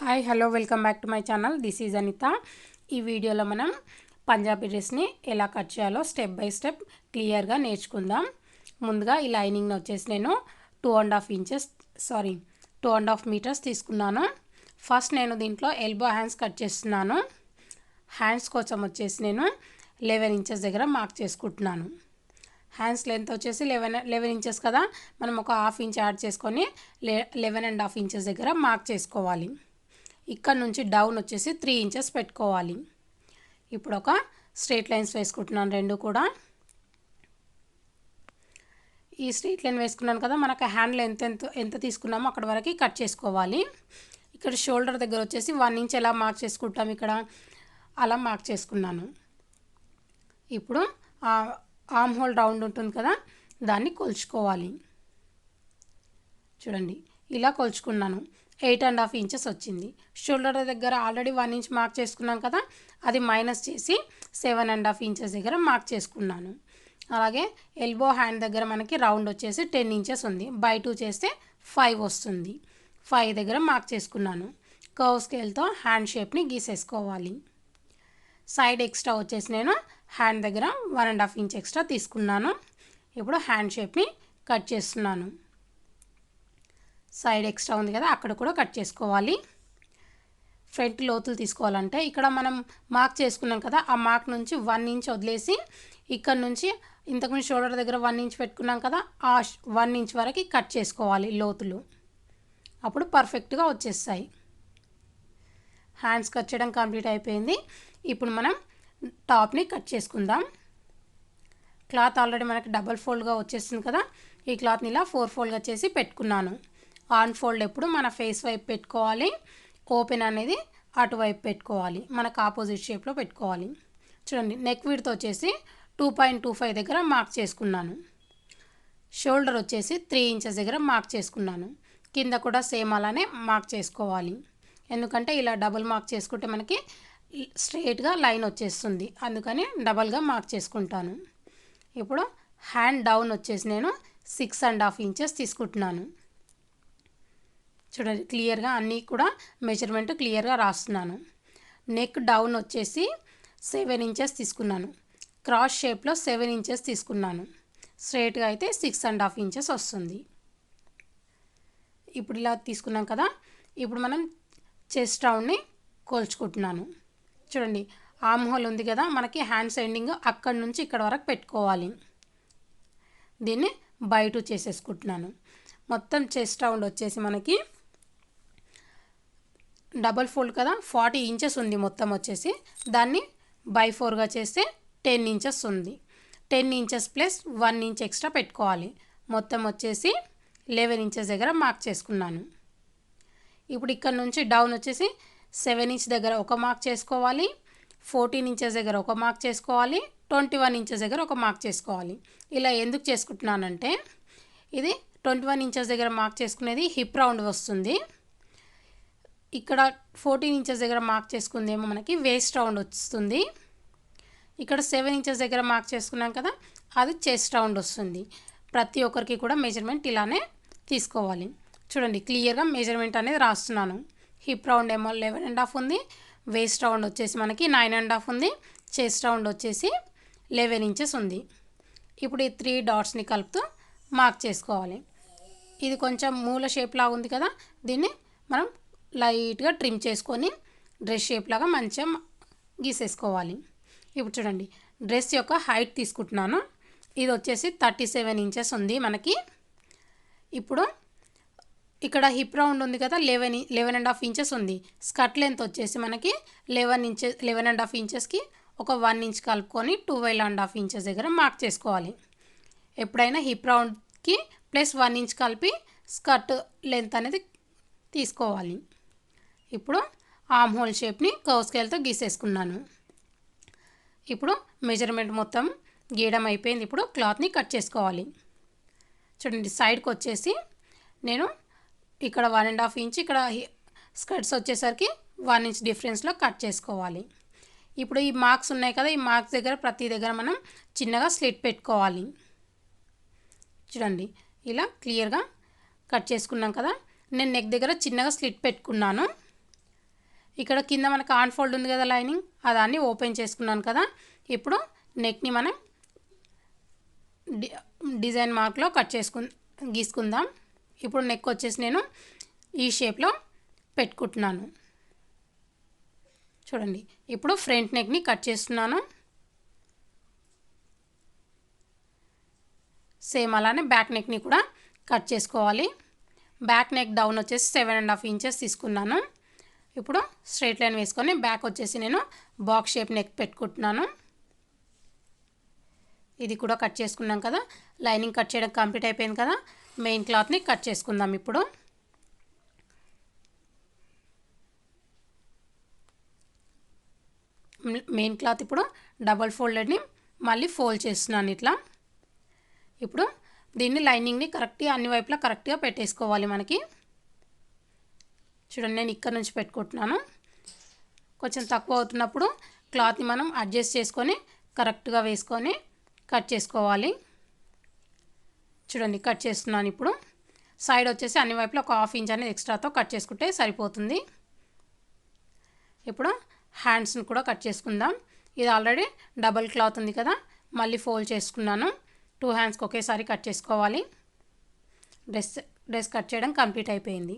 Hi hello welcome back to my channel. This is Anitha. ఈ వీడియోలో మనం పంజాబీ డ్రెస్ని ఎలా కట్ చేయాలో స్టెప్ బై స్టెప్ క్లియర్గా నేర్చుకుందాం. ముందుగా ఈ లైనింగ్ని వచ్చేసి నేను 2.5 మీటర్స్ తీసుకున్నాను. ఫస్ట్ నేను దీంట్లో ఎల్బో హ్యాండ్స్ కట్ చేస్తున్నాను. హ్యాండ్స్ కోసం వచ్చేసి నేను 11 ఇంచెస్ దగ్గర మార్క్ చేసుకుంటున్నాను. హ్యాండ్స్ లెంత్ వచ్చేసి 11 ఇంచెస్ కదా, మనం ఒక హాఫ్ ఇంచ్ యాడ్ చేసుకొని 11.5 ఇంచెస్ దగ్గర మార్క్ చేసుకోవాలి. ఇక్కడ నుంచి డౌన్ వచ్చేసి 3 ఇంచెస్ పెట్టుకోవాలి. ఇప్పుడు ఒక స్ట్రైట్ లైన్స్ వేసుకుంటున్నాను రెండు కూడా. ఈ స్ట్రైట్ లైన్ వేసుకున్నాను కదా, మనకు హ్యాండ్లో ఎంత తీసుకున్నామో అక్కడ వరకు కట్ చేసుకోవాలి. ఇక్కడ షోల్డర్ దగ్గర వచ్చేసి 1 ఇంచ్ ఎలా మార్క్ చేసుకుంటాం, ఇక్కడ అలా మార్క్ చేసుకున్నాను. ఇప్పుడు ఆర్మ్ హోల్ రౌండ్ ఉంటుంది కదా, దాన్ని కొలుచుకోవాలి. చూడండి, ఇలా కొలుచుకున్నాను. 8.5 ఇంచెస్ వచ్చింది. షోల్డర్ దగ్గర ఆల్రెడీ 1 ఇంచ్ మార్క్ చేసుకున్నాం కదా, అది మైనస్ చేసి 7.5 ఇంచెస్ దగ్గర మార్క్ చేసుకున్నాను. అలాగే ఎల్బో హ్యాండ్ దగ్గర మనకి రౌండ్ వచ్చేసి 10 ఇంచెస్ ఉంది. బై 2 చేస్తే 5 వస్తుంది. 5 దగ్గర మార్క్ చేసుకున్నాను. కర్వ్ స్కేల్తో హ్యాండ్ షేప్ని గీసేసుకోవాలి. సైడ్ ఎక్స్ట్రా వచ్చేసి నేను హ్యాండ్ దగ్గర 1.5 ఇంచ్ ఎక్స్ట్రా తీసుకున్నాను. ఇప్పుడు హ్యాండ్ షేప్ని కట్ చేస్తున్నాను. సైడ్ ఎక్స్ట్రా ఉంది కదా, అక్కడ కూడా కట్ చేసుకోవాలి. ఫ్రంట్ లోతులు తీసుకోవాలంటే ఇక్కడ మనం మార్క్ చేసుకున్నాం కదా, ఆ మార్క్ నుంచి 1 ఇంచ్ వదిలేసి ఇక్కడ నుంచి ఇంతకుముందు షోల్డర్ దగ్గర 1 ఇంచ్ పెట్టుకున్నాం కదా, ఆ 1 ఇంచ్ వరకు కట్ చేసుకోవాలి లోతులు. అప్పుడు పర్ఫెక్ట్గా వచ్చేస్తాయి. హ్యాండ్స్ కట్ చేయడం కంప్లీట్ అయిపోయింది. ఇప్పుడు మనం టాప్ని కట్ చేసుకుందాం. క్లాత్ ఆల్రెడీ మనకి డబల్ ఫోల్డ్గా వచ్చేస్తుంది కదా, ఈ క్లాత్ని ఇలా 4 ఫోల్డ్గా చేసి పెట్టుకున్నాను. ఆన్ ఫోల్డ్ ఎప్పుడు మన ఫేస్ వైపు పెట్టుకోవాలి, ఓపెన్ అనేది అటువైపు పెట్టుకోవాలి, మనకు ఆపోజిట్ షేప్లో పెట్టుకోవాలి. చూడండి, నెక్ విడ్త్ వచ్చేసి 2.25 దగ్గర మార్క్ చేసుకున్నాను. షోల్డర్ వచ్చేసి 3 ఇంచెస్ దగ్గర మార్క్ చేసుకున్నాను. కింద కూడా సేమ్ అలానే మార్క్ చేసుకోవాలి. ఎందుకంటే ఇలా డబుల్ మార్క్ చేసుకుంటే మనకి స్ట్రైట్గా లైన్ వచ్చేస్తుంది, అందుకని డబల్గా మార్క్ చేసుకుంటాను. ఇప్పుడు హ్యాండ్ డౌన్ వచ్చేసి నేను 6.5 ఇంచెస్ తీసుకుంటున్నాను. చూడండి, క్లియర్గా అన్నీ కూడా మెజర్మెంట్ క్లియర్గా రాస్తున్నాను. నెక్ డౌన్ వచ్చేసి 7 ఇంచెస్ తీసుకున్నాను. క్రాస్ షేప్లో 7 ఇంచెస్ తీసుకున్నాను. స్ట్రైట్గా అయితే 6.5 ఇంచెస్ వస్తుంది. ఇప్పుడు ఇలా తీసుకున్నాం కదా, ఇప్పుడు మనం చెస్ట్ రౌండ్ని కోల్చుకుంటున్నాను. చూడండి, ఆర్మ్ హోల్ ఉంది కదా, మనకి హ్యాండ్స్ ఎండింగ్ అక్కడి నుంచి ఇక్కడ వరకు పెట్టుకోవాలి. దీన్ని బై 2 చేసేసుకుంటున్నాను. మొత్తం చెస్ట్ రౌండ్ వచ్చేసి మనకి డబల్ ఫోల్డ్ కదా, 40 ఇంచెస్ ఉంది మొత్తం వచ్చేసి. దాన్ని బై 4గా చేస్తే 10 ఇంచెస్ ఉంది. 10 ఇంచెస్ ప్లస్ 1 ఇంచ్ ఎక్స్ట్రా పెట్టుకోవాలి. మొత్తం వచ్చేసి 11 ఇంచెస్ దగ్గర మార్క్ చేసుకున్నాను. ఇప్పుడు ఇక్కడ నుంచి డౌన్ వచ్చేసి 7 ఇంచ్ దగ్గర ఒక మార్క్ చేసుకోవాలి, 14 ఇంచెస్ దగ్గర ఒక మార్క్ చేసుకోవాలి, 21 ఇంచెస్ దగ్గర ఒక మార్క్ చేసుకోవాలి. ఇలా ఎందుకు చేసుకుంటున్నానంటే, ఇది 21 ఇంచెస్ దగ్గర మార్క్ చేసుకునేది హిప్ రౌండ్ వస్తుంది. ఇక్కడ 14 ఇంచెస్ దగ్గర మార్క్ చేసుకుందేమో మనకి వేస్ట్ రౌండ్ వస్తుంది. ఇక్కడ 7 ఇంచెస్ దగ్గర మార్క్ చేసుకున్నాం కదా, అది చెస్ట్ రౌండ్ వస్తుంది. ప్రతి ఒక్కరికి కూడా మెజర్మెంట్ ఇలానే తీసుకోవాలి. చూడండి, క్లియర్గా మెజర్మెంట్ అనేది రాస్తున్నాను. హిప్ రౌండ్ ఏమో 11.5 ఉంది, వేస్ట్ రౌండ్ వచ్చేసి మనకి 9.5 ఉంది, చెస్ట్ రౌండ్ వచ్చేసి 11 ఇంచెస్ ఉంది. ఇప్పుడు ఈ 3 డాట్స్ని కలుపుతూ మార్క్ చేసుకోవాలి. ఇది కొంచెం మూల షేప్ లాగా ఉంది కదా, దీన్ని మనం లైట్గా ట్రిమ్ చేసుకొని డ్రెస్ షేప్ లాగా మంచిగా గీసేసుకోవాలి. ఇప్పుడు చూడండి, డ్రెస్ యొక్క హైట్ తీసుకుంటున్నాను. ఇది వచ్చేసి 37 ఇంచెస్ ఉంది మనకి. ఇప్పుడు ఇక్కడ హిప్ రౌండ్ ఉంది కదా, 11.5 ఇంచెస్ ఉంది. స్కర్ట్ లెంత్ వచ్చేసి మనకి 11.5 ఇంచెస్కి ఒక 1 ఇంచ్ కలుపుకొని 12.5 ఇంచెస్ దగ్గర మార్క్ చేసుకోవాలి. ఎప్పుడైనా హిప్ రౌండ్కి ప్లస్ 1 ఇంచ్ కలిపి స్కర్ట్ లెంత్ అనేది తీసుకోవాలి. ఇప్పుడు ఆర్మ్ హోల్ షేప్ని కర్వ్ స్కేల్తో గీసేసుకున్నాను. ఇప్పుడు మెజర్మెంట్ మొత్తం గీయడం అయిపోయింది. ఇప్పుడు క్లాత్ని కట్ చేసుకోవాలి. చూడండి, సైడ్కి వచ్చేసి నేను ఇక్కడ 1.5 ఇంచ్, ఇక్కడ స్కర్ట్స్ వచ్చేసరికి 1 ఇంచ్ డిఫరెన్స్లో కట్ చేసుకోవాలి. ఇప్పుడు ఈ మార్క్స్ ఉన్నాయి కదా, ఈ మార్క్స్ దగ్గర ప్రతి దగ్గర మనం చిన్నగా స్లిట్ పెట్టుకోవాలి. చూడండి, ఇలా క్లియర్గా కట్ చేసుకున్నాం కదా. నేను నెక్ దగ్గర చిన్నగా స్లిట్ పెట్టుకున్నాను. ఇక్కడ కింద మనకు ఆన్ ఫోల్డ్ ఉంది కదా లైనింగ్, అదాన్ని ఓపెన్ చేసుకున్నాను కదా. ఇప్పుడు నెక్ని మనం డిజైన్ మార్క్లో గీసుకుందాం. ఇప్పుడు నెక్ వచ్చేసి నేను ఈ షేప్లో పెట్టుకుంటున్నాను. చూడండి, ఇప్పుడు ఫ్రంట్ నెక్ని కట్ చేస్తున్నాను. సేమ్ అలానే బ్యాక్ నెక్ని కూడా కట్ చేసుకోవాలి. బ్యాక్ నెక్ డౌన్ వచ్చేసి 7.5 ఇంచెస్ తీసుకున్నాను. ఇప్పుడు స్ట్రైట్ లైన్ వేసుకొని బ్యాక్ వచ్చేసి నేను బాక్స్ షేప్ నెక్ పెట్టుకుంటున్నాను. ఇది కూడా కట్ చేసుకున్నాం కదా. లైనింగ్ కట్ చేయడం కంప్లీట్ అయిపోయింది కదా. మెయిన్ క్లాత్ని కట్ చేసుకుందాం. ఇప్పుడు మెయిన్ క్లాత్ ఇప్పుడు డబల్ ఫోల్డెడ్ని మళ్ళీ ఫోల్డ్ చేస్తున్నాను ఇట్లా. ఇప్పుడు దీన్ని లైనింగ్ని కరెక్ట్గా అన్ని వైపులా కరెక్ట్గా పెట్టేసుకోవాలి మనకి. చూడండి, నేను ఇక్కడ నుంచి పెట్టుకుంటున్నాను. కొంచెం తక్కువ అవుతున్నప్పుడు క్లాత్ని మనం అడ్జస్ట్ చేసుకొని కరెక్ట్గా వేసుకొని కట్ చేసుకోవాలి. చూడండి, కట్ చేస్తున్నాను. ఇప్పుడు సైడ్ వచ్చేసి అన్ని వైపులా ఒక 1/2 ఇంచ్ అనేది ఎక్స్ట్రాతో కట్ చేసుకుంటే సరిపోతుంది. ఇప్పుడు హ్యాండ్స్ని కూడా కట్ చేసుకుందాం. ఇది ఆల్రెడీ డబల్ క్లాత్ ఉంది కదా, మళ్ళీ ఫోల్డ్ చేసుకున్నాను. 2 హ్యాండ్స్కి ఒకేసారి కట్ చేసుకోవాలి. డ్రెస్ కట్ చేయడం కంప్లీట్ అయిపోయింది.